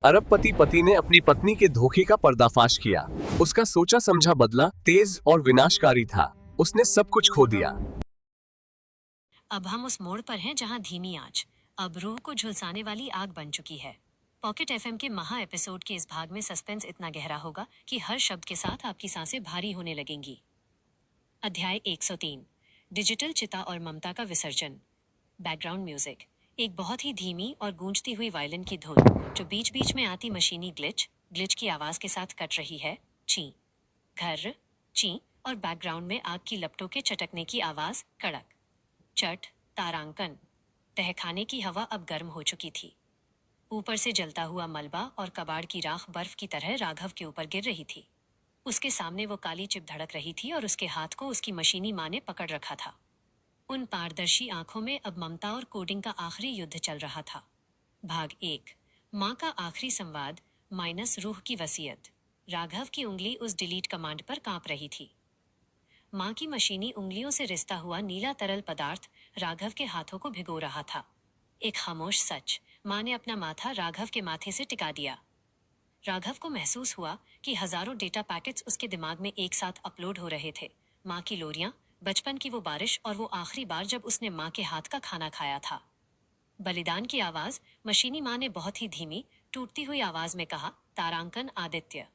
अरबपति पति ने अपनी पत्नी के धोखे का पर्दाफाश किया। उसका सोचा समझा बदला तेज और विनाशकारी था। उसने सब कुछ खो दिया। अब हम उस मोड़ पर हैं जहां धीमी आंच अब रूह को झुलसाने वाली आग बन चुकी है। पॉकेट एफएम के महा एपिसोड के इस भाग में सस्पेंस इतना गहरा होगा कि हर शब्द के साथ आपकी सांसें भारी होने लगेंगी। अध्याय 103, डिजिटल चिता और ममता का विसर्जन। बैकग्राउंड म्यूजिक, एक बहुत ही धीमी और गूंजती हुई वायलिन की धुन जो बीच बीच में आती मशीनी ग्लिच की आवाज के साथ कट रही है। ची घर ची और बैकग्राउंड में आग की लपटों के चटकने की आवाज। कड़क चट तारांकन। तहखाने की हवा अब गर्म हो चुकी थी। ऊपर से जलता हुआ मलबा और कबाड़ की राख बर्फ की तरह राघव के ऊपर गिर रही थी। उसके सामने वो काली चिप धड़क रही थी और उसके हाथ को उसकी मशीनी माँ ने पकड़ रखा था। उन पारदर्शी आंखों में अब ममता और कोडिंग का आखिरी युद्ध चल रहा था। भाग 1, माँ का आखिरी संवाद माइनस रूह की वसीयत। राघव की उंगली उस डिलीट कमांड पर कांप रही थी। माँ की मशीनी उंगलियों से रिसता हुआ नीला तरल पदार्थ राघव के हाथों को भिगो रहा था। एक खामोश सच, माँ ने अपना माथा राघव के माथे से टिका दिया। राघव को महसूस हुआ कि हजारों डेटा पैकेट्स उसके दिमाग में एक साथ अपलोड हो रहे थे। माँ की लोरियां, बचपन की वो बारिश और वो आखिरी बार जब उसने माँ के हाथ का खाना खाया था। बलिदान की आवाज, मशीनी माँ ने बहुत ही धीमी टूटती हुई आवाज में कहा, तारांकन आदित्य,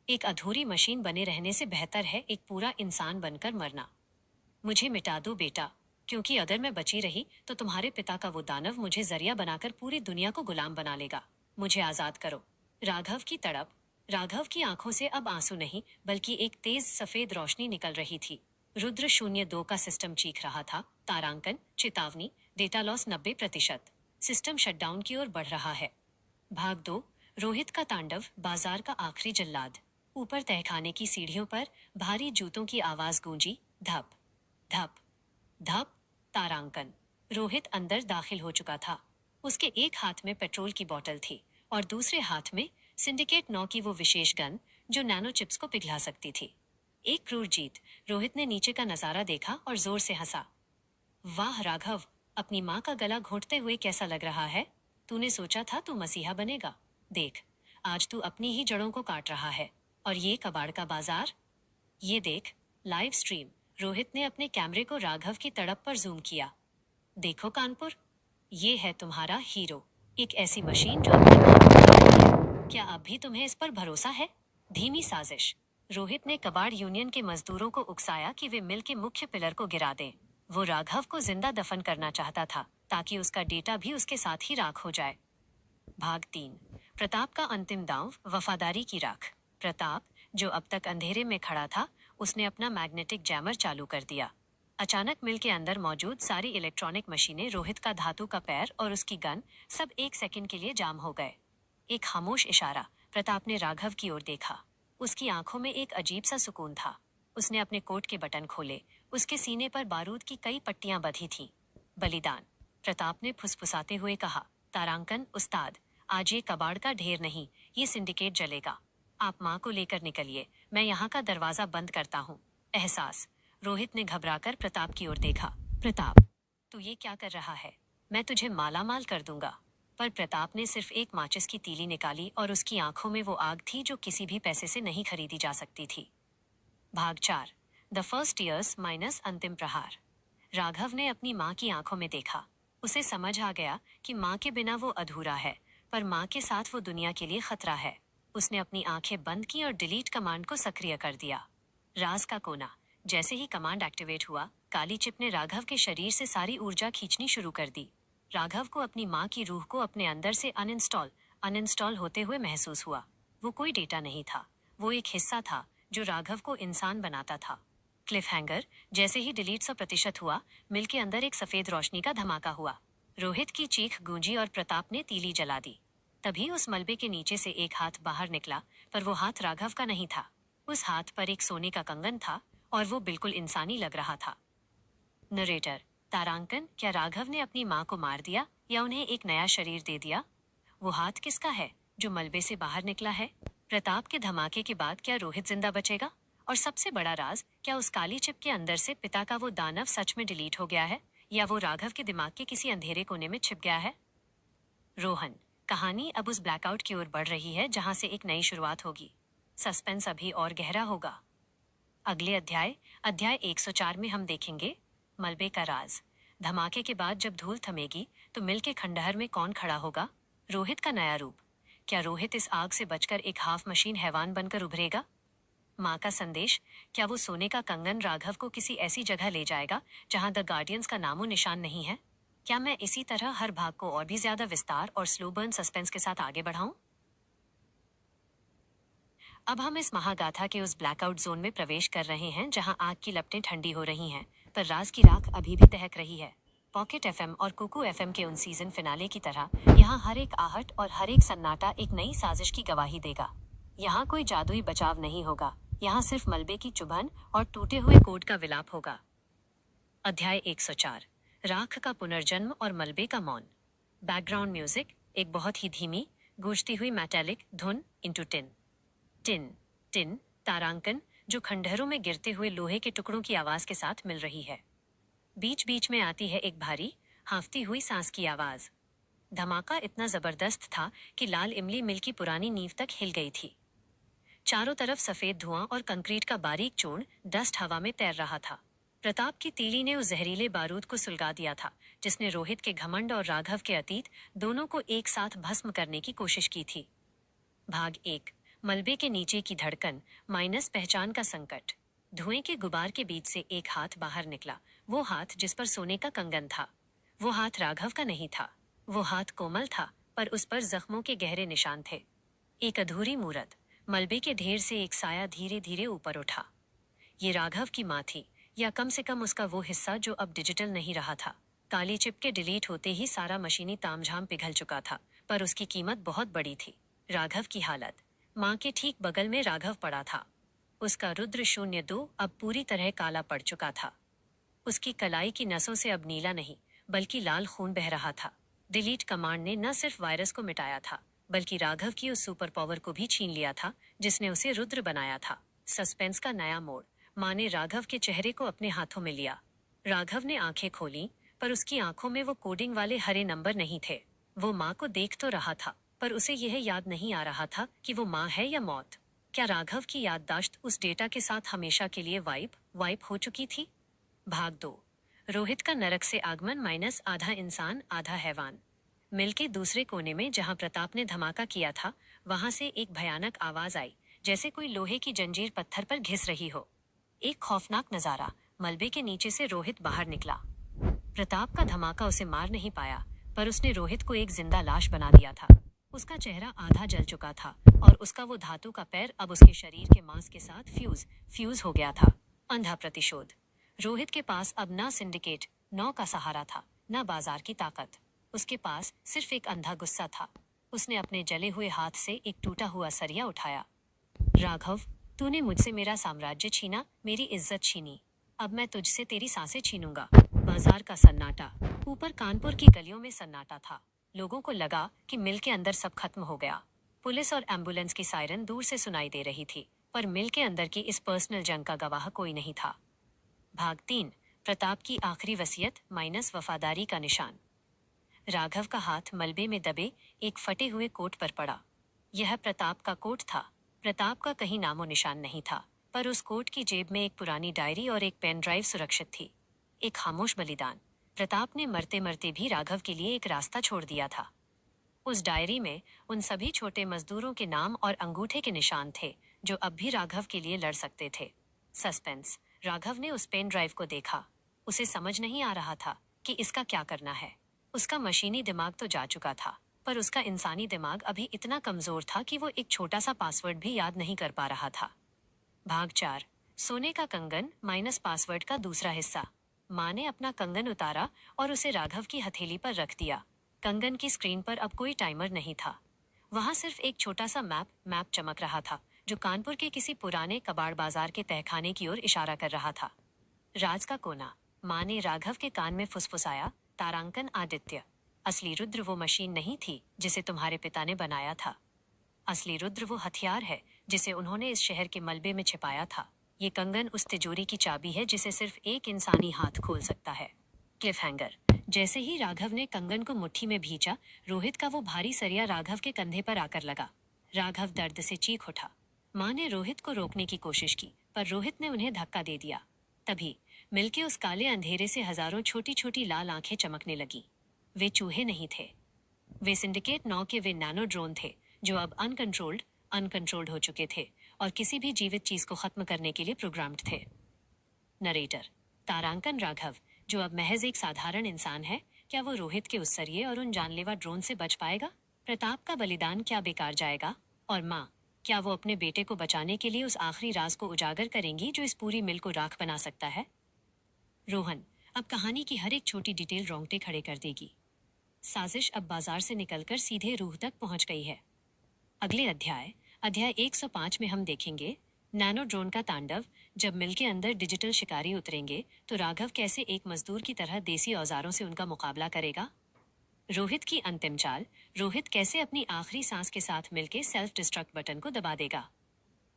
एक अधूरी मशीन बने रहने से बेहतर है एक पूरा इंसान बनकर मरना। मुझे मिटा दो बेटा, क्योंकि अगर मैं बची रही तो तुम्हारे पिता का वो दानव मुझे जरिया बनाकर पूरी दुनिया को गुलाम बना लेगा। मुझे आजाद करो। राघव की तड़प। राघव की आंखों से अब आंसू नहीं बल्कि एक तेज सफेद रोशनी निकल रही थी। रुद्र 02 का सिस्टम चीख रहा था, तारांकन, चेतावनी, डेटा लॉस 90%, सिस्टम शटडाउन की ओर बढ़ रहा है। भाग 2, रोहित का तांडव, बाजार का आखिरी जल्लाद। ऊपर तहखाने की सीढ़ियों पर भारी जूतों की आवाज गूंजी, धप धप धप। तारांकन। रोहित अंदर दाखिल हो चुका था। उसके एक हाथ में पेट्रोल की बोतल थी और दूसरे हाथ में सिंडिकेट 9 की वो विशेष गन जो नैनो चिप्स को पिघला सकती थी। एक क्रूर जीत। रोहित ने नीचे का नजारा देखा और जोर से हंसा। वाह राघव, अपनी माँ का गला घोंटते हुए कैसा लग रहा है? तूने सोचा था तू मसीहा बनेगा। देख, आज तू अपनी ही जड़ों को काट रहा है। और ये कबाड़ का बाजार, ये देख, लाइव स्ट्रीम। रोहित ने अपने कैमरे को राघव की तड़प पर जूम किया। देखो कानपुर, ये है तुम्हारा हीरो, एक ऐसी मशीन जो अपनी माँ को खा रही है। क्या अब भी तुम्हें इस पर भरोसा है? धीमी साजिश। रोहित ने कबाड़ यूनियन के मजदूरों को उकसाया कि वे मिल के मुख्य पिलर को गिरा दें। वो राघव को जिंदा दफन करना चाहता था ताकि उसका डेटा भी उसके साथ ही राख हो जाए। भाग 3, प्रताप का अंतिम दांव, वफादारी की राख। प्रताप, जो अब तक अंधेरे में खड़ा था, उसने अपना मैग्नेटिक जैमर चालू कर दिया। अचानक मिल के अंदर मौजूद सारी इलेक्ट्रॉनिक मशीनें, रोहित का धातु का पैर और उसकी गन, सब एक सेकंड के लिए जाम हो गए। एक खामोश इशारा। प्रताप ने राघव की ओर देखा। उसकी आंखों में एक अजीब सा सुकून था। उसने अपने कोट के बटन खोले। उसके सीने पर बारूद की कई पट्टियां बंधी थीं। बलिदान, प्रताप ने फुसफुसाते हुए कहा। तारांकन उस्ताद, आज ये कबाड़ का ढेर नहीं, ये सिंडिकेट जलेगा। आप माँ को लेकर निकलिए, मैं यहाँ का दरवाजा बंद करता हूँ। एहसास। रोहित ने घबराकर प्रताप की ओर देखा। प्रताप, तू ये क्या कर रहा है? मैं तुझे मालामाल कर दूंगा। पर प्रताप ने सिर्फ एक माचिस की तीली निकाली और उसकी आंखों में वो आग थी जो किसी भी पैसे से नहीं खरीदी जा सकती थी। भाग 4, द फर्स्ट ईयर्स माइनस अंतिम प्रहार। राघव ने अपनी माँ की आंखों में देखा। उसे समझ आ गया कि माँ के बिना वो अधूरा है, पर माँ के साथ वो दुनिया के लिए खतरा है। उसने अपनी आंखें बंद की और डिलीट कमांड को सक्रिय कर दिया। राज का कोना। जैसे ही कमांड एक्टिवेट हुआ, काली चिप ने राघव के शरीर से सारी ऊर्जा खींचनी शुरू कर दी। राघव को अपनी माँ की रूह को अपने अंदर से अनइंस्टॉल होते हुए महसूस हुआ। वो कोई डेटा नहीं था, वो एक हिस्सा था जो राघव को इंसान बनाता था। Cliff hanger. जैसे ही डिलीट 100% हुआ, मिल के अंदर एक सफेद रोशनी का धमाका हुआ। रोहित की चीख गूंजी और प्रताप ने तीली जला दी। तभी उस मलबे के नीचे से एक हाथ बाहर निकला, पर वो हाथ राघव का नहीं था। उस हाथ पर एक सोने का कंगन था और वो बिल्कुल इंसानी लग रहा था। नरेटर, तारांकन, क्या राघव ने अपनी माँ को मार दिया या उन्हें एक नया शरीर दे दिया? वो हाथ किसका है जो मलबे से बाहर निकला है? प्रताप के धमाके के बाद क्या रोहित जिंदा बचेगा? और सबसे बड़ा राज, क्या उस काली चिप के अंदर से पिता का वो दानव सच में डिलीट हो गया है या वो राघव के दिमाग के किसी अंधेरे कोने में छिप गया है? रोहन, कहानी अब उस ब्लैकआउट की ओर बढ़ रही है जहां से एक नई शुरुआत होगी। सस्पेंस अभी और गहरा होगा। अगले अध्याय 104 में हम देखेंगे मलबे का राज। धमाके के बाद जब धूल थमेगी तो मिल के खंडहर में कौन खड़ा होगा? रोहित का नया रूप। क्या रोहित इस आग से बचकर एक हाफ मशीन हैवान बनकर उभरेगा? माँ का संदेश। क्या वो सोने का कंगन राघव को किसी ऐसी जगह ले जाएगा जहां द गार्डियंस का नामो निशान नहीं है? क्या मैं इसी तरह हर भाग को और भी ज्यादा विस्तार और स्लो बर्न सस्पेंस के साथ आगे बढ़ाऊं? अब हम इस महागाथा के उस ब्लैकआउट जोन में प्रवेश कर रहे हैं जहां आग की लपटें ठंडी हो रही हैं, पर राज की राख अभी भी दहक रही है। पॉकेट एफएम और कुकू एफएम के उन सीजन फिनाले की तरह यहाँ हर एक आहट और हर एक सन्नाटा एक नई साजिश की गवाही देगा। यहाँ कोई जादुई बचाव नहीं होगा, यहाँ सिर्फ मलबे की चुभन और टूटे हुए कोड का विलाप होगा। अध्याय 104, राख का पुनर्जन्म और मलबे का मौन। बैकग्राउंड म्यूजिक, एक बहुत ही धीमी गूंजती हुई मेटालिक धुन इनटू टिन टिन टिन तारांकन, जो खंडहरों में गिरते हुए लोहे के टुकड़ों की आवाज के साथ मिल रही है। बीच बीच में आती है एक भारी हांफती हुई सांस की आवाज। धमाका इतना जबरदस्त था कि लाल इमली मिल की पुरानी नींव तक हिल गई थी। चारों तरफ सफेद धुआं और कंक्रीट का बारीक चूर्ण डस्ट हवा में तैर रहा था। प्रताप की तीली ने उस जहरीले बारूद को सुलगा दिया था जिसने रोहित के घमंड और राघव के अतीत दोनों को एक साथ भस्म करने की कोशिश की थी। भाग 1, मलबे के नीचे की धड़कन माइनस पहचान का संकट। धुएं के गुबार के बीच से एक हाथ बाहर निकला, वो हाथ जिस पर सोने का कंगन था। वो हाथ राघव का नहीं था। वो हाथ कोमल था, पर उस पर जख्मों के गहरे निशान थे। एक अधूरी मूरत। मलबे के ढेर से एक साया धीरे धीरे ऊपर उठा। ये राघव की माँ थी, या कम से कम उसका वो हिस्सा जो अब डिजिटल नहीं रहा था। काली चिप के डिलीट होते ही सारा मशीनी तामझाम पिघल चुका था, पर उसकी कीमत बहुत बड़ी थी। राघव की हालत। माँ के ठीक बगल में राघव पड़ा था। उसका रुद्र 02 अब पूरी तरह काला पड़ चुका था। उसकी कलाई की नसों से अब नीला नहीं, बल्कि लाल खून बह रहा था। डिलीट कमांड ने न सिर्फ वायरस को मिटाया था, बल्कि राघव की उस सुपर पावर को भी छीन लिया था जिसने उसे रुद्र बनाया था। सस्पेंस का नया मोड़। माँ ने राघव के चेहरे को अपने हाथों में लिया। राघव ने आंखें खोली, पर उसकी आंखों में वो कोडिंग वाले हरे नंबर नहीं थे। वो माँ को देख तो रहा था, पर उसे यह याद नहीं आ रहा था कि वो माँ है या मौत। क्या राघव की याददाश्त उस डेटा के साथ हमेशा के लिए वाइप हो चुकी थी? भाग 2, रोहित का नरक से आगमन माइनस आधा इंसान आधा हैवान। मिल के दूसरे कोने में जहां प्रताप ने धमाका किया था, वहां से एक भयानक आवाज आई, जैसे कोई लोहे की जंजीर पत्थर पर घिस रही हो। एक खौफनाक नजारा। मलबे के नीचे से रोहित बाहर निकला। प्रताप का धमाका उसे मार नहीं पाया, पर उसने रोहित को एक जिंदा लाश बना दिया था। उसका चेहरा आधा जल चुका था और उसका वो धातु का पैर अब उसके शरीर के मांस के साथ फ्यूज हो गया था। अंधा प्रतिशोध। रोहित के पास अब ना सिंडिकेट 9 का सहारा था, ना बाजार की ताकत। उसके पास सिर्फ एक अंधा गुस्सा था। उसने अपने जले हुए हाथ से एक टूटा हुआ सरिया उठाया। राघव, तूने मुझसे मेरा साम्राज्य छीना, मेरी इज्जत छीनी। अब मैं तुझसे तेरी सांसें छीनूंगा। बाजार का सन्नाटा। ऊपर कानपुर की गलियों में सन्नाटा था। लोगों को लगा कि मिल के अंदर सब खत्म हो गया। पुलिस और एम्बुलेंस की सायरन दूर से सुनाई दे रही थी, पर मिल के अंदर की इस पर्सनल जंग का गवाह कोई नहीं था। भाग 3, प्रताप की आखिरी वसीयत माइनस वफादारी का निशान। राघव का हाथ मलबे में दबे एक फटे हुए कोट पर पड़ा। यह प्रताप का कोट था। प्रताप का कहीं नामो निशान नहीं था, पर उस कोट की जेब में एक पुरानी डायरी और एक पेन ड्राइव सुरक्षित थी। एक खामोश बलिदान। प्रताप ने मरते मरते भी राघव के लिए एक रास्ता छोड़ दिया था। उस डायरी में उन सभी छोटे मजदूरों के नाम और अंगूठे के निशान थे जो अब भी राघव के लिए लड़ सकते थे। सस्पेंस। राघव ने उस पेन ड्राइव को देखा। उसे समझ नहीं आ रहा था कि इसका क्या करना है। उसका मशीनी दिमाग तो जा चुका था, पर उसका इंसानी दिमाग अभी इतना कमजोर था कि वो एक छोटा सा पासवर्ड भी याद नहीं कर पा रहा था। भाग 4, सोने का कंगन माइनस पासवर्ड का दूसरा हिस्सा। माँ ने अपना कंगन उतारा और उसे राघव की हथेली पर रख दिया। कंगन की स्क्रीन पर अब कोई टाइमर नहीं था। वहां सिर्फ एक छोटा सा मैप चमक रहा था जो कानपुर के किसी पुराने कबाड़ बाजार के तहखाने की ओर इशारा कर रहा था। राज का कोना। माँ ने राघव के कान में फुसफुसाया, तारांकन आदित्य। असली रुद्र वो मशीन नहीं थी जिसे तुम्हारे पिता ने बनाया था। असली रुद्र वो हथियार है जिसे उन्होंने इस शहर के मलबे में छिपाया था। ये कंगन उस तिजोरी की चाबी है जिसे सिर्फ एक इंसानी हाथ खोल सकता है। Cliff hanger. जैसे ही राघव ने कंगन को मुट्ठी में भींचा, रोहित का वो भारी सरिया राघव के कंधे पर आकर लगा। राघव दर्द से चीख उठा। माँ ने रोहित को रोकने की कोशिश की, पर रोहित ने उन्हें धक्का दे दिया। तभी मिलके उस काले अंधेरे से हजारों छोटी छोटी लाल आंखें चमकने लगी। वे चूहे नहीं थे, वे सिंडिकेट 9 के वे नैनो ड्रोन थे, जो अब अनकंट्रोल्ड हो चुके थे और किसी भी जीवित चीज को खत्म करने के लिए प्रोग्राम्ड थे। नरेटर तारांकन राघव, जो अब महज एक साधारण इंसान है, क्या वो रोहित के उस सरिये और उन जानलेवा ड्रोन से बच पाएगा? प्रताप का बलिदान क्या बेकार जाएगा? और माँ, क्या वो अपने बेटे को बचाने के लिए उस आखिरी राज को उजागर करेंगी जो इस पूरी मिल को राख बना सकता है? रोहन, अब कहानी की हर एक छोटी डिटेल रोंगटे खड़े कर देगी। साजिश अब बाजार से निकलकर सीधे रूह तक पहुंच गई है। अगले अध्याय 105 में हम देखेंगे नैनो ड्रोन का तांडव। जब मिल के अंदर डिजिटल शिकारी उतरेंगे तो राघव कैसे एक मजदूर की तरह देसी औजारों से उनका मुकाबला करेगा। रोहित की अंतिम चाल, रोहित कैसे अपनी आखिरी सांस के साथ मिलके सेल्फ डिस्ट्रक्ट बटन को दबा देगा।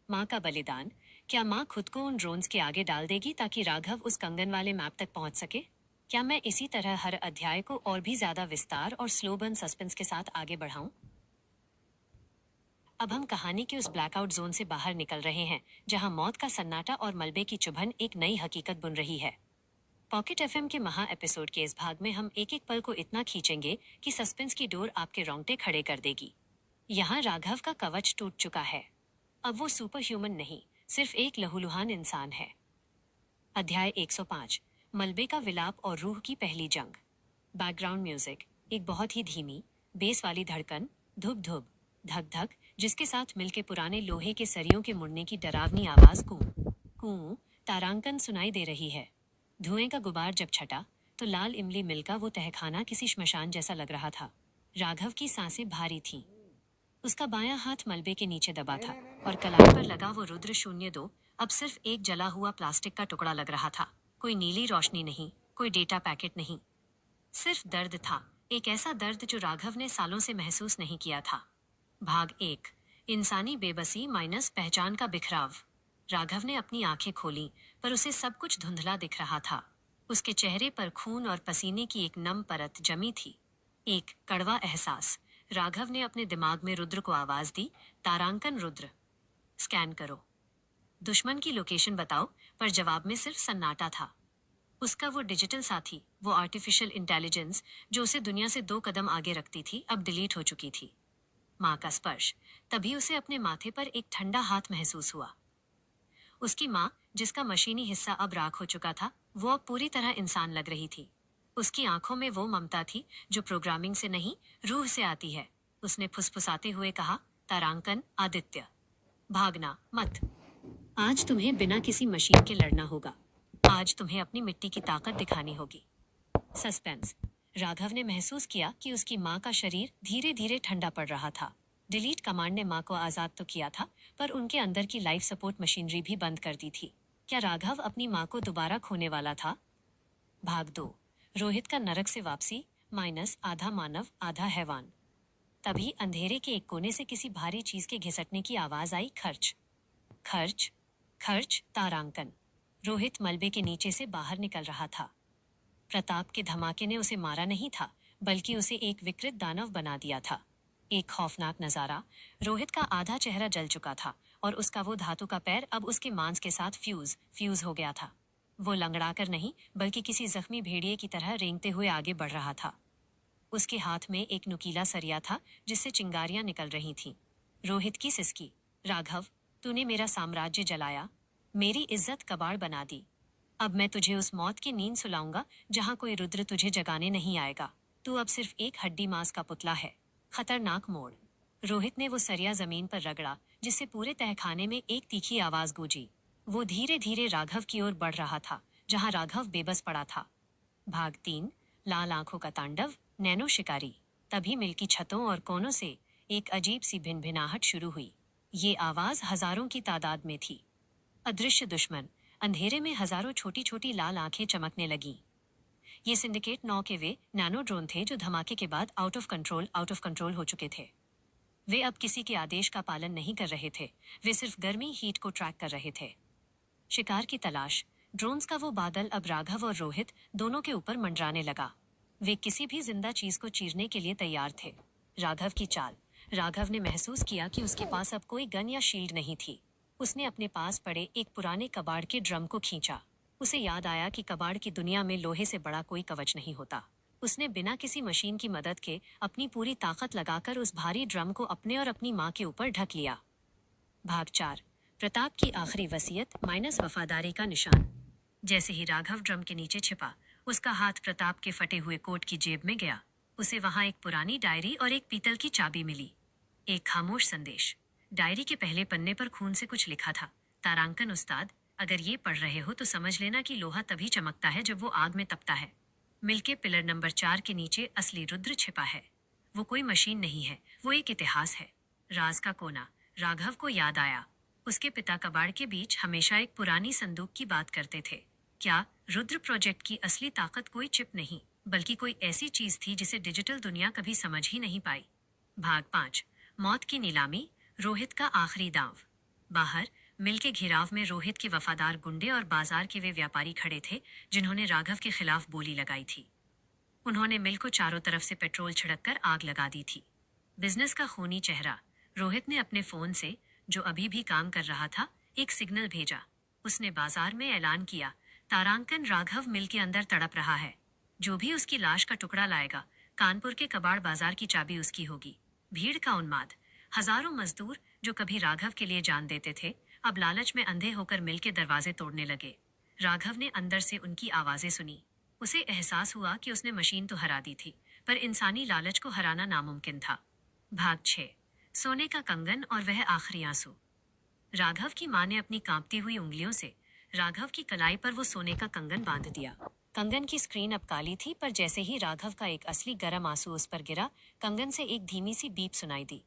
माँ का बलिदान, क्या माँ खुद को उन ड्रोन्स के आगे डाल देगी ताकि राघव उस कंगन वाले मैप तक पहुंच सके? क्या मैं इसी तरह हर अध्याय को और भी ज्यादा विस्तार और स्लो बर्न सस्पेंस के साथ आगे बढ़ाऊं? अब हम कहानी के उस ब्लैकआउट जोन से बाहर निकल रहे हैं, जहां मौत का सन्नाटा और मलबे की चुभन एक नई हकीकत बुन रही है। पॉकेट एफएम के महा एपिसोड के इस भाग में हम एक एक पल को इतना खींचेंगे कि सस्पेंस की डोर आपके रोंगटे खड़े कर देगी। यहाँ राघव का कवच टूट चुका है। अब वो सुपर ह्यूमन नहीं, सिर्फ एक लहूलुहान इंसान है। अध्याय 105, मलबे का विलाप और रूह की पहली जंग। बैकग्राउंड म्यूजिक, एक बहुत ही धीमी बेस वाली धड़कन, धुप धुप धक धक, जिसके साथ मिलके पुराने लोहे के सरियों के मुड़ने की डरावनी आवाज कू कू तारांकन सुनाई दे रही है। धुएं का गुबार जब छटा तो लाल इमली मिल का वो तहखाना किसी श्मशान जैसा लग रहा था। राघव की सांसें भारी थीं। उसका बायां हाथ मलबे के नीचे दबा था और कलाई पर लगा वो रुद्र 02 अब सिर्फ एक जला हुआ प्लास्टिक का टुकड़ा लग रहा था। कोई नीली रोशनी नहीं, कोई डेटा पैकेट नहीं, सिर्फ दर्द था। एक ऐसा दर्द जो राघव ने सालों से महसूस नहीं किया था। भाग 1, इंसानी बेबसी माइनस पहचान का बिखराव। राघव ने अपनी आंखें खोली, पर उसे सब कुछ धुंधला दिख रहा था। उसके चेहरे पर खून और पसीने की एक नम परत जमी थी। एक कड़वा एहसास। राघव ने अपने दिमाग में रुद्र को आवाज दी, तारांकन रुद्र, स्कैन करो, दुश्मन की लोकेशन बताओ। पर जवाब में सिर्फ सन्नाटा था। उसका वो डिजिटल साथी, वो आर्टिफिशियल इंटेलिजेंस जो उसे दुनिया से 2 कदम आगे रखती थी, अब डिलीट हो चुकी थी। माँ का स्पर्श, तभी उसे अपने माथे पर एक ठंडा हाथ महसूस हुआ। उसकी माँ, जिसका मशीनी हिस्सा अब राख हो चुका था, वो अब पूरी तरह इंसान लग रही थी। उसकी आंखों में वो ममता थी जो प्रोग्रामिंग से नहीं, रूह से आती है। उसने फुसफुसाते हुए कहा, तारांकन आदित्य, भागना मत। आज तुम्हें बिना किसी मशीन के लड़ना होगा। आज तुम्हें अपनी मिट्टी की ताकत दिखानी होगी। सस्पेंस। राघव ने महसूस किया कि उसकी माँ का शरीर धीरे धीरे ठंडा पड़ रहा था। डिलीट कमांड ने माँ को आजाद तो किया था, पर उनके अंदर की लाइफ सपोर्ट मशीनरी भी बंद कर दी थी। क्या राघव अपनी माँ को दोबारा खोने वाला था? भाग 2, रोहित का नरक से वापसी माइनस आधा मानव आधा हैवान। तभी अंधेरे के एक कोने से किसी भारी चीज के घिसटने की आवाज आई। खर्च खर्च खर्च। तारांकन। रोहित मलबे के नीचे से बाहर निकल रहा था। प्रताप के धमाके ने उसे मारा नहीं था, बल्कि उसे एक विकृत दानव बना दिया था। एक खौफनाक नजारा। रोहित का आधा चेहरा जल चुका था और उसका वो धातु का पैर अब उसके मांस के साथ फ्यूज हो गया था। वो लंगड़ाकर नहीं, बल्कि किसी जख्मी भेड़िए की तरह रेंगते हुए आगे बढ़ रहा था। उसके हाथ में एक नुकीला सरिया था जिससे चिंगारियां निकल रही थीं। रोहित की सिसकी, राघव, तूने मेरा साम्राज्य जलाया, मेरी इज्जत कबाड़ बना दी। अब मैं तुझे उस मौत की नींद सुलाऊंगा जहां कोई रुद्र तुझे जगाने नहीं आएगा। तू अब सिर्फ एक हड्डी मांस का पुतला है। खतरनाक मोड़। रोहित ने वो सरिया जमीन पर रगड़ा, जिससे पूरे तहखाने में एक तीखी आवाज गूंजी। वो धीरे धीरे राघव की ओर बढ़ रहा था, जहां राघव बेबस पड़ा था। भाग 3, लाल आंखों का तांडव, नैनो शिकारी। तभी मिल की छतों और कोनों से एक अजीब सी भिनभिनाहट शुरू हुई। ये आवाज हजारों की तादाद में थी। अदृश्य दुश्मन। अंधेरे में हजारों छोटी छोटी लाल आंखें चमकने लगीं। ये सिंडिकेट 9 के वे नैनो ड्रोन थे जो धमाके के बाद आउट ऑफ कंट्रोल हो चुके थे। वे अब किसी के आदेश का पालन नहीं कर रहे थे, वे सिर्फ गर्मी हीट को ट्रैक कर रहे थे। शिकार की तलाश। ड्रोन्स का वो बादल अब राघव और रोहित दोनों के ऊपर मंडराने लगा। वे किसी भी जिंदा चीज को चीरने के लिए तैयार थे। राघव की चाल। राघव ने महसूस किया कि उसके पास अब कोई गन या शील्ड नहीं थी। उसने अपने पास पड़े एक पुराने कबाड़ के ड्रम को खींचा। उसे याद आया कि कबाड़ की दुनिया में लोहे से बड़ा कोई कवच नहीं होता। उसने बिना किसी मशीन की मदद के अपनी पूरी ताकत लगाकर उस भारी ड्रम को अपने और अपनी माँ के ऊपर ढक लिया। भाग 4। प्रताप की आखिरी वसीयत माइनस वफादारी का निशान। जैसे ही राघव ड्रम के नीचे छिपा, उसका हाथ प्रताप के फटे हुए कोट की जेब में गया। उसे वहां एक पुरानी डायरी और एक पीतल की चाबी मिली। एक खामोश संदेश। डायरी के पहले पन्ने पर खून से कुछ लिखा था। तारांकन उस्ताद, अगर ये पढ़ रहे हो तो समझ लेना कि लोहा तभी चमकता है जब वो आग में तपता है। मिलके पिलर नंबर 4 के नीचे असली रुद्र छिपा है। वो कोई मशीन नहीं है, वो एक इतिहास है। राज का कोना। राघव को याद आया। उसके पिता कबाड़ के बीच हमेशा एक पुरानी संदूक की बात करते थे। क्या रुद्र प्रोजेक्ट की असली ताकत कोई चिप नहीं, बल्कि कोई ऐसी चीज थी जिसे डिजिटल दुनिया कभी समझ ही नहीं पाई। भाग 5। मौत की नीलामी। रोहित का आखिरी दांव। बाहर मिल के घिराव में रोहित के वफादार गुंडे और बाजार के वे व्यापारी खड़े थे जिन्होंने राघव के खिलाफ बोली लगाई थी। उन्होंने मिल को चारों तरफ से पेट्रोल छिड़ककर आग लगा दी थी। बिजनेस का खूनी चेहरा। रोहित ने अपने फोन से, जो अभी भी काम कर रहा था, एक सिग्नल भेजा। उसने बाजार में ऐलान किया, तारांकन राघव मिल के अंदर तड़प रहा है। जो भी उसकी लाश का टुकड़ा लाएगा, कानपुर के कबाड़ बाजार की चाबी उसकी होगी। भीड़ का उन्माद। हजारों मजदूर जो कभी राघव के लिए जान देते थे, अब लालच में अंधे होकर मिल के दरवाजे तोड़ने लगे। राघव ने अंदर से उनकी आवाजें सुनी। उसे एहसास हुआ कि उसने मशीन तो हरा दी थी, पर इंसानी लालच को हराना नामुमकिन था। भाग 6। सोने का कंगन और वह आखिरी आंसू। राघव की मां ने अपनी कांपती हुई उंगलियों से राघव की कलाई पर वो सोने का कंगन बांध दिया। कंगन की स्क्रीन अब काली थी, पर जैसे ही राघव का एक असली गर्म आंसू उस पर गिरा, कंगन से एक धीमी सी बीप सुनाई दी।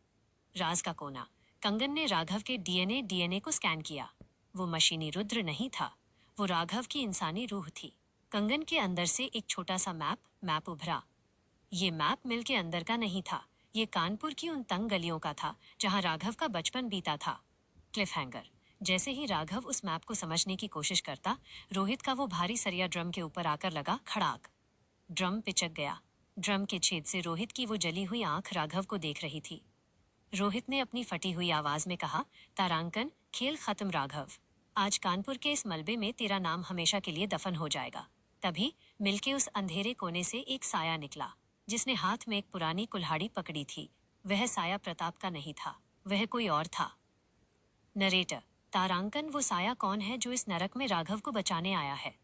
राज का कोना। कंगन ने राघव के डीएनए को स्कैन किया। वो मशीनी रुद्र नहीं था, वो राघव की इंसानी रूह थी। कंगन के अंदर से एक छोटा सा मैप उभरा। ये मैप मिल के अंदर का नहीं था, ये कानपुर की उन तंग गलियों का था जहां राघव का बचपन बीता था। Cliff hanger. जैसे ही राघव उस मैप को समझने की कोशिश करता, रोहित का वो भारी सरिया ड्रम के ऊपर आकर लगा। खड़ाक। ड्रम पिचक गया। ड्रम के छेद से रोहित की वो जली हुई आंख राघव को देख रही थी। रोहित ने अपनी फटी हुई आवाज में कहा, तारांकन, खेल खत्म राघव। आज कानपुर के इस मलबे में तेरा नाम हमेशा के लिए दफन हो जाएगा। तभी मिलके उस अंधेरे कोने से एक साया निकला, जिसने हाथ में एक पुरानी कुल्हाड़ी पकड़ी थी। वह साया प्रताप का नहीं था, वह कोई और था। नरेटर। तारांकन, वो साया कौन है जो इस नरक में राघव को बचाने आया है?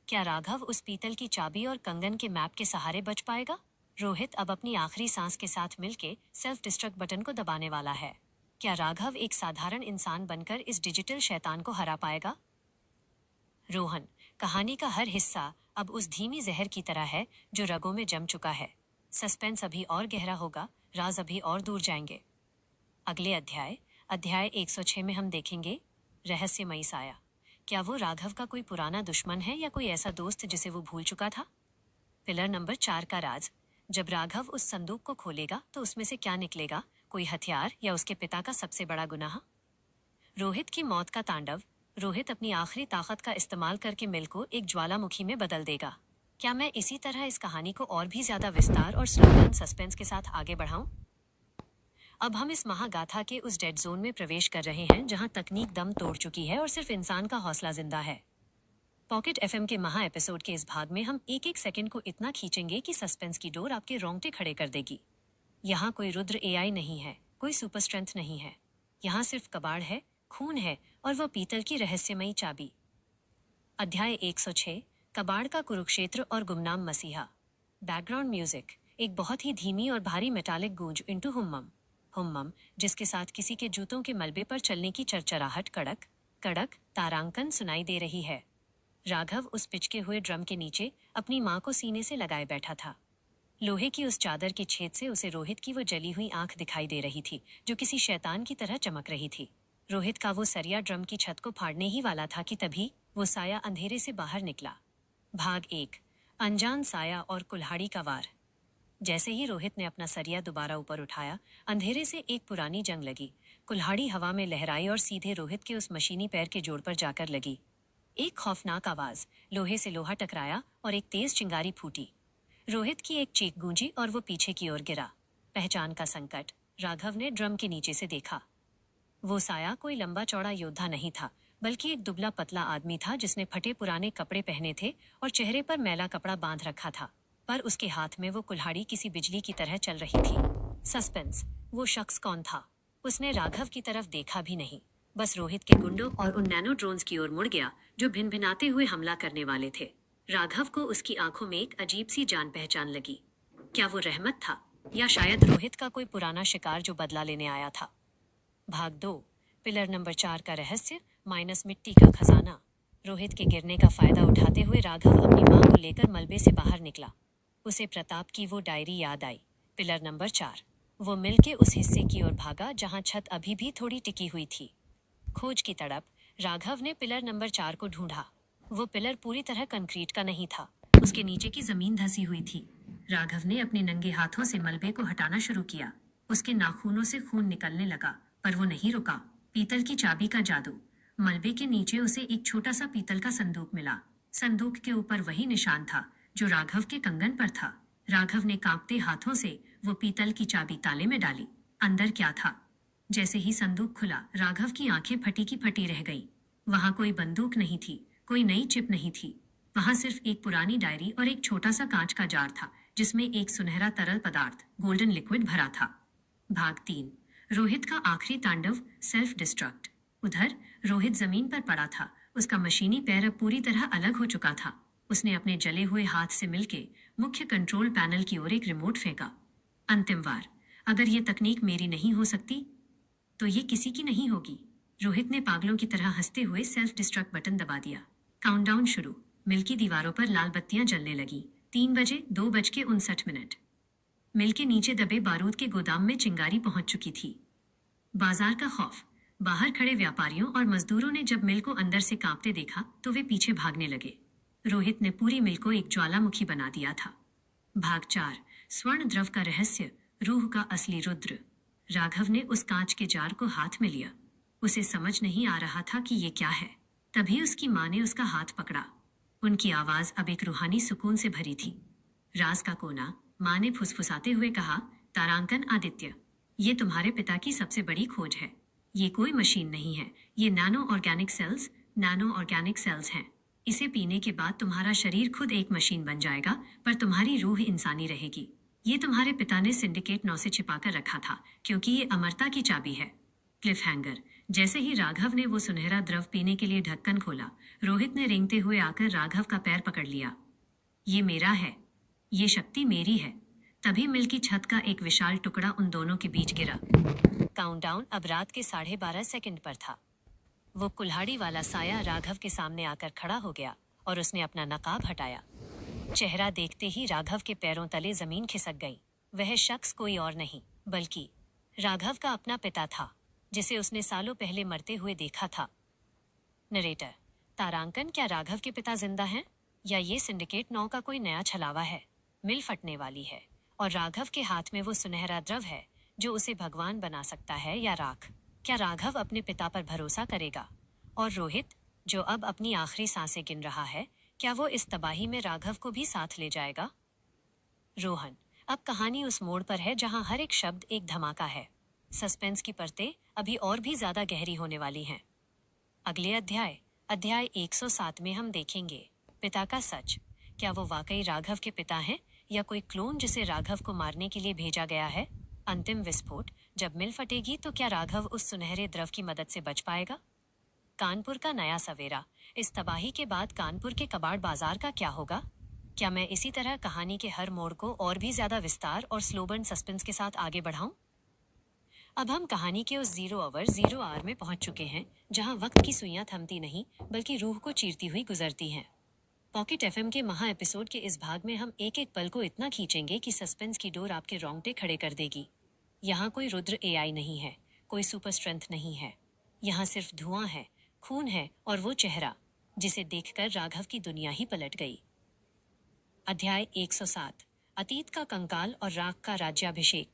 क्या राघव उस पीतल की चाबी और कंगन के मैप के सहारे बच पाएगा? रोहित अब अपनी आखिरी सांस के साथ मिलके सेल्फ डिस्ट्रक्ट बटन को दबाने वाला है। क्या राघव एक साधारण इंसान बनकर इस डिजिटल शैतान को हरा पाएगा? रोहन। कहानी का हर हिस्सा अब उस धीमी जहर की तरह है जो रगों में जम चुका है। सस्पेंस अभी और गहरा होगा, राज अभी और दूर जाएंगे। अगले अध्याय 106 में हम देखेंगे रहस्यमयी साया। क्या वो राघव का कोई पुराना दुश्मन है या कोई ऐसा दोस्त जिसे वो भूल चुका था? पिलर नंबर 4 का राज। जब राघव उस संदूक को खोलेगा तो उसमें से क्या निकलेगा? कोई हथियार या उसके पिता का सबसे बड़ा गुनाह? रोहित की मौत का तांडव। रोहित अपनी आखिरी ताकत का इस्तेमाल करके मिल को एक ज्वालामुखी में बदल देगा। क्या मैं इसी तरह इस कहानी को और भी ज्यादा विस्तार और स्लोगन सस्पेंस के साथ आगे बढ़ाऊं? अब हम इस महागाथा के उस डेड जोन में प्रवेश कर रहे हैं जहां तकनीक दम तोड़ चुकी है और सिर्फ इंसान का हौसला जिंदा है। पॉकेट एफएम के महा एपिसोड के इस भाग में हम एक एक सेकंड को इतना खींचेंगे कि सस्पेंस की डोर आपके रोंगटे खड़े कर देगी। यहाँ कोई रुद्र एआई नहीं है, कोई सुपर स्ट्रेंथ नहीं है। यहाँ सिर्फ कबाड़ है, खून है और वो पीतल की रहस्यमयी चाबी। अध्याय 106। कबाड़ का कुरुक्षेत्र और गुमनाम मसीहा। Background music. एक बहुत ही धीमी और भारी मेटालिक गूंज इंटू हुम्मम, जिसके साथ किसी के जूतों के मलबे पर चलने की चरचराहट कड़क कड़क तारांकन सुनाई दे रही है। राघव उस पिचके हुए ड्रम के नीचे अपनी माँ को सीने से लगाए बैठा था। लोहे की उस चादर के छेद से उसे रोहित की वो जली हुई आंख दिखाई दे रही थी, जो किसी शैतान की तरह चमक रही थी। रोहित का वो सरिया ड्रम की छत को फाड़ने ही वाला था कि तभी वो साया अंधेरे से बाहर निकला। भाग 1। अनजान साया और कुल्हाड़ी का वार। जैसे ही रोहित ने अपना सरिया दोबारा ऊपर उठाया, अंधेरे से एक पुरानी जंग लगी। कुल्हाड़ी हवा में लहराई और सीधे रोहित के उस मशीनी पैर के जोड़ पर जाकर लगी। एक खौफनाक आवाज, लोहे से लोहा टकराया और एक तेज चिंगारी फूटी। रोहित की एक चीख गूंजी और वो पीछे की ओर गिरा। पहचान का संकट। राघव ने ड्रम के नीचे से देखा। वो साया कोई लंबा चौड़ा योद्धा नहीं था, बल्कि एक दुबला पतला आदमी था जिसने फटे पुराने कपड़े पहने थे और चेहरे पर मैला कपड़ा बांध रखा था, पर उसके हाथ में वो कुल्हाड़ी किसी बिजली की तरह चल रही थी। सस्पेंस। वो शख्स कौन था? उसने राघव की तरफ देखा भी नहीं, बस रोहित के गुंडों और उन नैनो ड्रोन्स की ओर मुड़ गया जो भिनभिनाते हुए हमला करने वाले थे। राघव को उसकी आंखों में एक अजीब सी जान पहचान लगी। क्या वो रहमत था, या शायद रोहित का कोई पुराना शिकार जो बदला लेने आया था? भाग 2। पिलर नंबर 4 का रहस्य माइनस मिट्टी का खजाना। रोहित के गिरने का फायदा उठाते हुए राघव अपनी मां को लेकर मलबे से बाहर निकला। उसे प्रताप की वो डायरी याद आई। Pillar number 4। वो मिल के उस हिस्से की ओर भागा जहां छत अभी भी थोड़ी टिकी हुई थी। खोज की तड़प। राघव ने पिलर नंबर 4 को ढूंढा। वो पिलर पूरी तरह कंक्रीट का नहीं था, उसके नीचे की जमीन धंसी हुई थी। राघव ने अपने नंगे हाथों से मलबे को हटाना शुरू किया। उसके नाखूनों से खून निकलने लगा, पर वो नहीं रुका। पीतल की चाबी का जादू। मलबे के नीचे उसे एक छोटा सा पीतल का संदूक मिला। संदूक के ऊपर वही निशान था जो राघव के कंगन पर था। राघव ने कांपते हाथों से वो पीतल की चाबी ताले में डाली। अंदर क्या था? जैसे ही संदूक खुला, राघव की आंखें फटी की फटी रह गई। वहां कोई बंदूक नहीं थी, कोई नई चिप नहीं थी। वहां सिर्फ एक पुरानी डायरी और एक छोटा सा कांच का जार था जिसमें एक सुनहरा तरल पदार्थ, गोल्डन लिक्विड भरा था। भाग 3। रोहित का आखिरी तांडव, सेल्फ डिस्ट्रक्ट। उधर रोहित जमीन पर पड़ा था। उसका मशीनी पैर अब पूरी तरह अलग हो चुका था। उसने अपने जले हुए हाथ से मिलके मुख्य कंट्रोल पैनल की ओर एक रिमोट फेंका। अंतिम वार। अगर ये तकनीक मेरी नहीं हो सकती तो ये किसी की नहीं होगी। रोहित ने पागलों की तरह हंसते हुए सेल्फ डिस्ट्रक्ट बटन दबा दिया। काउंटडाउन शुरू। मिल की दीवारों पर लाल बत्तियां जलने लगी। 3 बजे 2:59। मिल के नीचे दबे बारूद के गोदाम में चिंगारी पहुंच चुकी थी। बाजार का खौफ। बाहर खड़े व्यापारियों और मजदूरों ने जब मिल को अंदर से कांपते देखा तो वे पीछे भागने लगे। रोहित ने पूरी मिल को एक ज्वालामुखी बना दिया था। भाग 4। स्वर्ण द्रव का रहस्य, रूह का असली रुद्र। राघव ने उस कांच के जार को हाथ में लिया। उसे समझ नहीं आ रहा था कि ये क्या है। तभी उसकी माँ ने उसका हाथ पकड़ा। उनकी आवाज अब एक रूहानी सुकून से भरी थी। राज का कोना। माँ ने फुसफुसाते हुए कहा, तारांकन आदित्य, ये तुम्हारे पिता की सबसे बड़ी खोज है। ये कोई मशीन नहीं है, ये नैनो ऑर्गेनिक सेल्स हैं। इसे पीने के बाद तुम्हारा शरीर खुद एक मशीन बन जाएगा, पर तुम्हारी रूह इंसानी रहेगी। ये तुम्हारे पिता ने सिंडिकेट 9 से छिपा कर रखा था, क्योंकि ये अमरता की चाबी है। Cliff hanger. जैसे ही राघव ने वो सुनहरा द्रव पीने के लिए ढक्कन खोला, रोहित ने रेंगते हुए आकर राघव का पैर पकड़ लिया। ये मेरा है, ये शक्ति मेरी है। तभी मिल की छत का एक विशाल टुकड़ा उन दोनों के बीच गिरा। काउंटडाउन अब रात के 12:30 पर था। वो कुल्हाड़ी वाला साया राघव के सामने आकर खड़ा हो गया और उसने अपना नकाब हटाया। चेहरा देखते ही राघव के पैरों तले जमीन खिसक गई। वह शख्स कोई और नहीं बल्कि राघव का अपना पिता था, जिसे उसने सालों पहले मरते हुए देखा था। नरेटर। तारांकन, क्या राघव के पिता जिंदा हैं, या ये सिंडिकेट 9 का कोई नया छलावा है? मिल फटने वाली है और राघव के हाथ में वो सुनहरा द्रव है जो उसे भगवान बना सकता है, या राख? क्या राघव अपने पिता पर भरोसा करेगा? और रोहित, जो अब अपनी आखिरी सांसें गिन रहा है, क्या वो इस तबाही में राघव को भी साथ ले जाएगा? रोहन। अब कहानी उस मोड़ पर है जहां हर एक शब्द एक धमाका है। सस्पेंस की परतें अभी और भी ज्यादा गहरी होने वाली हैं। अगले अध्याय 107 में हम देखेंगे पिता का सच। क्या वो वाकई राघव के पिता हैं, या कोई क्लोन जिसे राघव को मारने के लिए भेजा गया है? अंतिम विस्फोट। जब मिल फटेगी तो क्या राघव उस सुनहरे द्रव की मदद से बच पाएगा? कानपुर का नया सवेरा। इस तबाही के बाद कानपुर के कबाड़ बाजार का क्या होगा? क्या मैं इसी तरह कहानी के हर मोड़ को और भी ज्यादा विस्तार और स्लो बर्न सस्पेंस के साथ आगे बढ़ाऊं? अब हम कहानी के उस 0 में पहुंच चुके हैं जहां वक्त की सुइयां थमती नहीं बल्कि रूह को चीरती हुई गुजरती हैं। पॉकेट एफएम के महा एपिसोड के इस भाग में हम एक एक पल को इतना खींचेंगे कि सस्पेंस की डोर आपके रोंगटे खड़े कर देगी। यहाँ कोई रुद्र एआई नहीं है, कोई सुपर स्ट्रेंथ नहीं है। यहाँ सिर्फ धुआं है, खून है और वो चेहरा जिसे देखकर राघव की दुनिया ही पलट गई। अध्याय 107। अतीत का कंकाल और राख का राज्याभिषेक।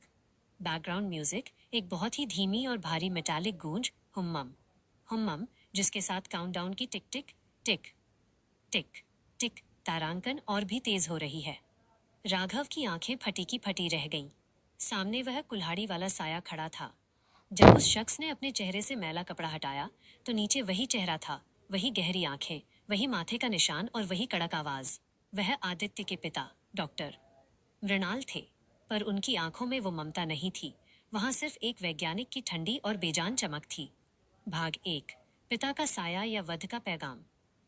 बैकग्राउंड म्यूजिक, एक बहुत ही धीमी और भारी मेटालिक गूंज, हुम्मम, जिसके साथ काउंटडाउन की टिक टिक टिक टिक टिक तारांकन और भी तेज हो रही है। राघव की आंखें फटी की फटी रह गईं। सामने वह कुल्हाड़ी वाला साया खड़ा था। जब उस शख्स ने अपने चेहरे से मैला कपड़ा हटाया तो नीचे वही चेहरा था, वही गहरी आंखें, वही माथे का निशान और वही कड़क आवाज। वह आदित्य के पिता डॉक्टर मृणाल थे, पर उनकी आंखों में वो ममता नहीं थी। वहां सिर्फ एक वैज्ञानिक की ठंडी और बेजान चमक थी। भाग 1। पिता का साया या वध का पैगाम।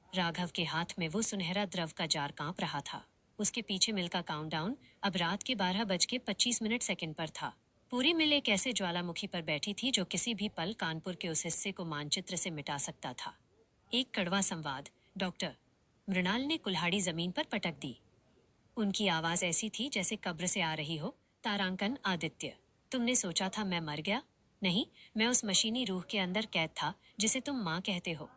राघव के हाथ में वो सुनहरा द्रव का जार कांप रहा था। उसके पीछे मिल का काउंटडाउन अब रात के 12:25 पर था। पूरी मिल एक ऐसे ज्वालामुखी पर बैठी थी जो किसी भी पल कानपुर के उस हिस्से को मानचित्र से मिटा सकता था। एक कड़वा संवाद। डॉक्टर मृणाल ने कुल्हाड़ी जमीन पर पटक दी। उनकी आवाज ऐसी थी जैसे कब्र से आ रही हो। तारांकन आदित्य, तुमने सोचा था मैं मर गया? नहीं, मैं उस मशीनी रूह के अंदर कैद था जिसे तुम माँ कहते हो।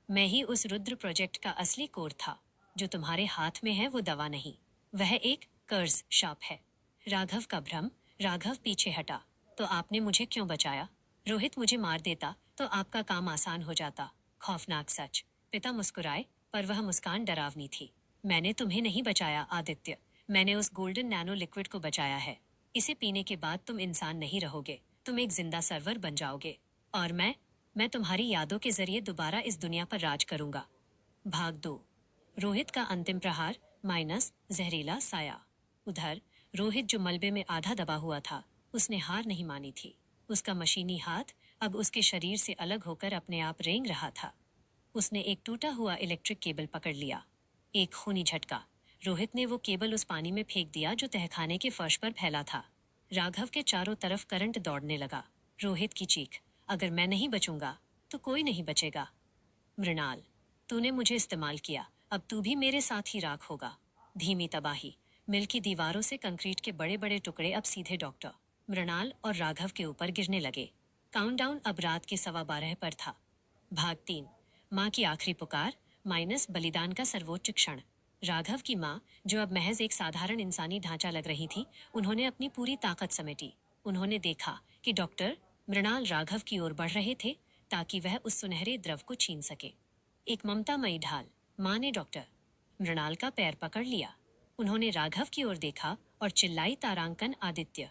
मैं ही उस रुद्र प्रोजेक्ट का असली कोर था। जो तुम्हारे हाथ में है वो दवा नहीं, वह एक कर्ज शाप है। राघव का भ्रम। राघव पीछे हटा। तो आपने मुझे क्यों बचाया? रोहित मुझे मार देता तो आपका काम आसान हो जाता। खौफनाक सच। पिता मुस्कुराए, पर वह मुस्कान डरावनी थी। मैंने तुम्हें नहीं बचाया आदित्य, मैंने उस गोल्डन नैनो लिक्विड को बचाया है। इसे पीने के बाद तुम इंसान नहीं रहोगे, तुम एक जिंदा सर्वर बन जाओगे। और मैं तुम्हारी यादों के जरिए दोबारा इस दुनिया पर राज करूंगा। भाग 2। रोहित का अंतिम प्रहार माइनस जहरीला साया। उधर रोहित जो मलबे में आधा दबा हुआ था, उसने हार नहीं मानी थी। उसका मशीनी हाथ अब उसके शरीर से अलग होकर अपने आप रेंग रहा था। उसने एक टूटा हुआ इलेक्ट्रिक केबल पकड़ लिया। एक खूनी झटका। रोहित ने वो केबल उस पानी में फेंक दिया जो तहखाने के फर्श पर फैला था। राघव के चारों तरफ करंट दौड़ने लगा। रोहित की चीख, अगर मैं नहीं बचूंगा तो कोई नहीं बचेगा। मृणाल, तूने मुझे इस्तेमाल किया, अब तू भी मेरे साथ ही राख होगा। धीमी तबाही। मिल की दीवारों से कंक्रीट के बड़े बड़े टुकड़े अब सीधे डॉक्टर मृणाल और राघव के ऊपर गिरने लगे। काउंटडाउन अब रात के 12:15 पर था। भाग 3। माँ की आखिरी पुकार माइनस बलिदान का सर्वोच्च क्षण। राघव की माँ, जो अब महज एक साधारण इंसानी ढांचा लग रही थी, उन्होंने अपनी पूरी ताकत समेटी। उन्होंने देखा कि डॉक्टर मृणाल राघव की ओर बढ़ रहे थे ताकि वह उस सुनहरे द्रव को छीन सके। एक ममतामयी ढाल। माँ ने डॉक्टर मृणाल का पैर पकड़ लिया। उन्होंने राघव की ओर देखा और चिल्लाई, तारांकन आदित्य,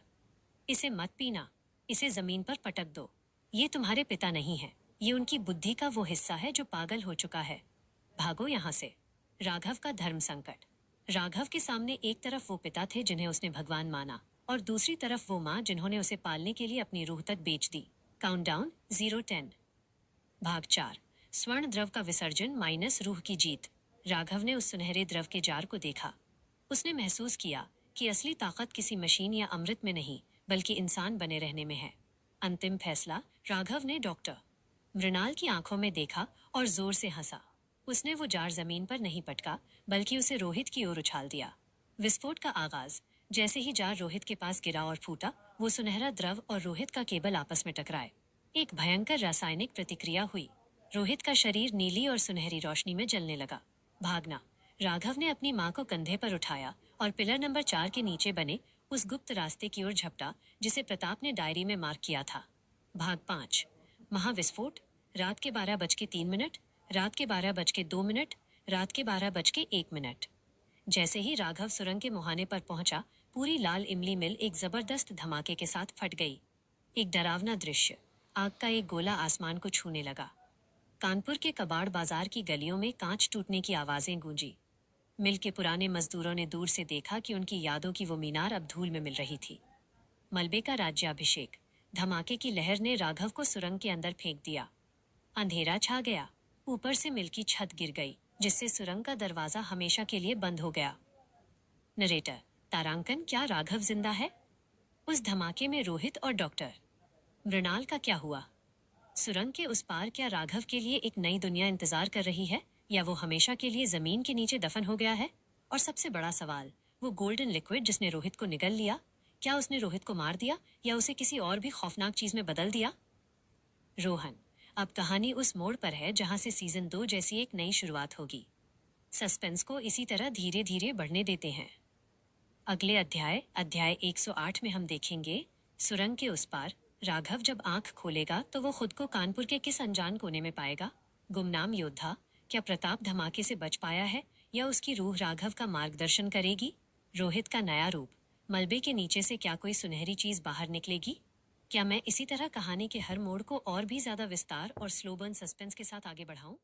इसे मत पीना, इसे जमीन पर पटक दो। ये तुम्हारे पिता नहीं है, ये उनकी बुद्धि का वो हिस्सा है जो पागल हो चुका है। भागो यहाँ से। राघव का धर्म संकट। राघव के सामने एक तरफ वो पिता थे जिन्हें उसने भगवान माना, और दूसरी तरफ वो माँ जिन्होंने उसे पालने के लिए अपनी रूह तक बेच दी। काउंटडाउन 0-10। भाग 4। स्वर्ण द्रव का विसर्जन माइनस रूह की जीत। राघव ने उस सुनहरे द्रव के जार को देखा। उसने महसूस किया कि असली ताकत किसी मशीन या अमृत में नहीं, बल्कि इंसान बने रहने में है। अंतिम फैसला। राघव ने डॉक्टर मृणाल की आंखों में देखा और जोर से हंसा। उसने वो जार जमीन पर नहीं पटका, बल्कि उसे रोहित की ओर उछाल दिया। विस्फोट का आगाज। जैसे ही जार रोहित के पास गिरा और फूटा, वो सुनहरा द्रव और रोहित का केबल आपस में टकराए। एक भयंकर रासायनिक प्रतिक्रिया हुई। रोहित का शरीर नीली और सुनहरी रोशनी में जलने लगा। भागना। राघव ने अपनी माँ को कंधे पर उठाया और पिलर नंबर 4 के नीचे बने उस गुप्त रास्ते की ओर झपटा जिसे प्रताप ने डायरी में मार्क किया था। भाग 5। महाविस्फोट। रात के 12:03, रात के 12:02, रात के 12:01। जैसे ही राघव सुरंग के मुहाने पर पहुंचा, पूरी लाल इमली मिल एक जबरदस्त धमाके के साथ फट गई। एक डरावना दृश्य। आग का एक गोला आसमान को छूने लगा। कानपुर के कबाड़ बाजार की गलियों में कांच टूटने की आवाजें गूंजी। मिल के पुराने मजदूरों ने दूर से देखा कि उनकी यादों की वो मीनार अब धूल में मिल रही थी। मलबे का राज्याभिषेक। धमाके की लहर ने राघव को सुरंग के अंदर फेंक दिया। अंधेरा छा गया। ऊपर से मिल की छत गिर गई, जिससे सुरंग का दरवाजा हमेशा के लिए बंद हो गया। नरेटर तारांकन, क्या राघव जिंदा है? उस धमाके में रोहित और डॉक्टर मृणाल का क्या हुआ? सुरंग के उस पार क्या राघव के लिए एक नई दुनिया इंतजार कर रही है, या वो हमेशा के लिए जमीन के नीचे दफन हो गया है? और सबसे बड़ा सवाल, वो गोल्डन लिक्विड जिसने रोहित को निगल लिया, क्या उसने रोहित को मार दिया या उसे किसी और भी खौफनाक चीज में बदल दिया? रोहन, अब कहानी उस मोड़ पर है जहां से सीजन 2 जैसी एक नई शुरुआत होगी। सस्पेंस को इसी तरह धीरे धीरे बढ़ने देते हैं। अगले अध्याय 108 में हम देखेंगे सुरंग के उस पार। राघव जब आंख खोलेगा तो वो खुद को कानपुर के किस अनजान कोने में पाएगा? गुमनाम योद्धा, क्या प्रताप धमाके से बच पाया है, या उसकी रूह राघव का मार्गदर्शन करेगी? रोहित का नया रूप। मलबे के नीचे से क्या कोई सुनहरी चीज बाहर निकलेगी? क्या मैं इसी तरह कहानी के हर मोड़ को और भी ज्यादा विस्तार और स्लो बर्न सस्पेंस के साथ आगे बढ़ाऊं?